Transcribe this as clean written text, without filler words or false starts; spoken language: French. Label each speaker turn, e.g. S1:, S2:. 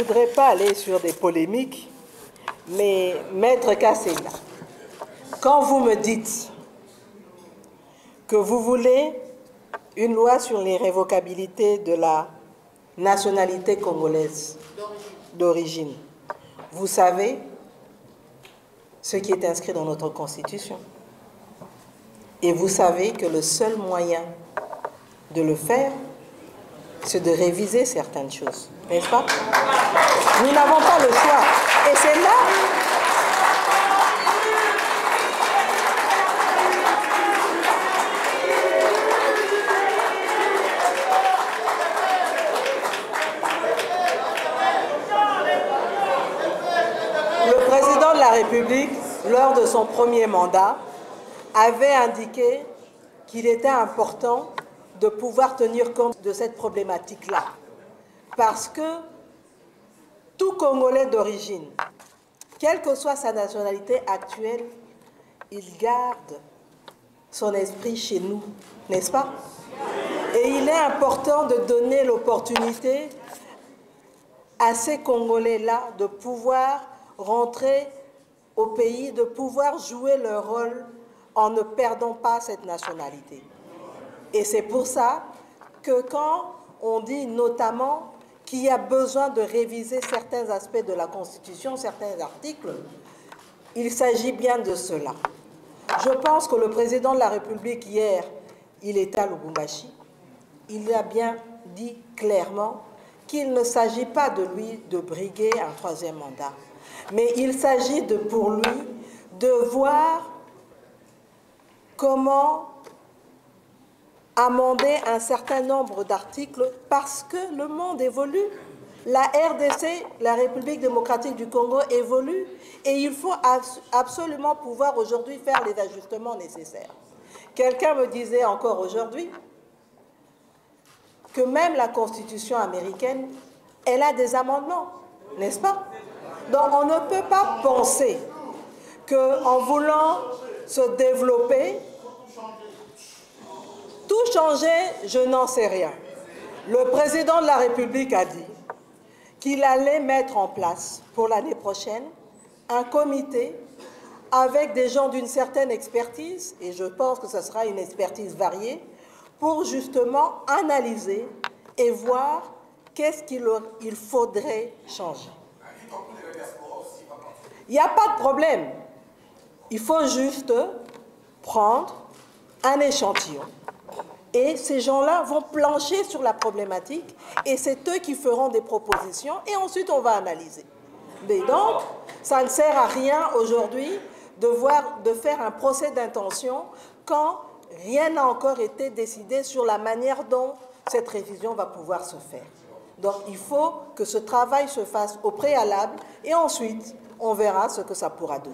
S1: voudrais pas aller sur des polémiques, mais Maître Kassena, quand vous me dites que vous voulez une loi sur l'irrévocabilité de la nationalité congolaise d'origine, vous savez ce qui est inscrit dans notre Constitution. Et vous savez que le seul moyen de le faire, c'est de réviser certaines choses, n'est-ce pas? Nous n'avons pas le choix. Et c'est là... Le président de la République, lors de son premier mandat, avait indiqué qu'il était important de pouvoir tenir compte de cette problématique-là. Parce que tout Congolais d'origine, quelle que soit sa nationalité actuelle, il garde son esprit chez nous, n'est-ce pas? Et il est important de donner l'opportunité à ces Congolais-là de pouvoir rentrer au pays, de pouvoir jouer leur rôle en ne perdant pas cette nationalité. Et c'est pour ça que quand on dit notamment qu'il y a besoin de réviser certains aspects de la Constitution, certains articles, il s'agit bien de cela. Je pense que le président de la République, hier, il était à Lubumbashi, il a bien dit clairement qu'il ne s'agit pas de lui de briguer un troisième mandat, mais il s'agit pour lui de voir comment amender un certain nombre d'articles parce que le monde évolue. La RDC, la République démocratique du Congo, évolue et il faut absolument pouvoir aujourd'hui faire les ajustements nécessaires. Quelqu'un me disait encore aujourd'hui que même la Constitution américaine, elle a des amendements, n'est-ce pas? Donc on ne peut pas penser qu'en voulant se développer, tout changer, je n'en sais rien. Le président de la République a dit qu'il allait mettre en place pour l'année prochaine un comité avec des gens d'une certaine expertise, et je pense que ce sera une expertise variée, pour justement analyser et voir qu'est-ce qu'il faudrait changer. Il n'y a pas de problème. Il faut juste prendre un échantillon. Et ces gens-là vont plancher sur la problématique et c'est eux qui feront des propositions et ensuite on va analyser. Mais donc, ça ne sert à rien aujourd'hui de faire un procès d'intention quand rien n'a encore été décidé sur la manière dont cette révision va pouvoir se faire. Donc, il faut que ce travail se fasse au préalable et ensuite, on verra ce que ça pourra donner.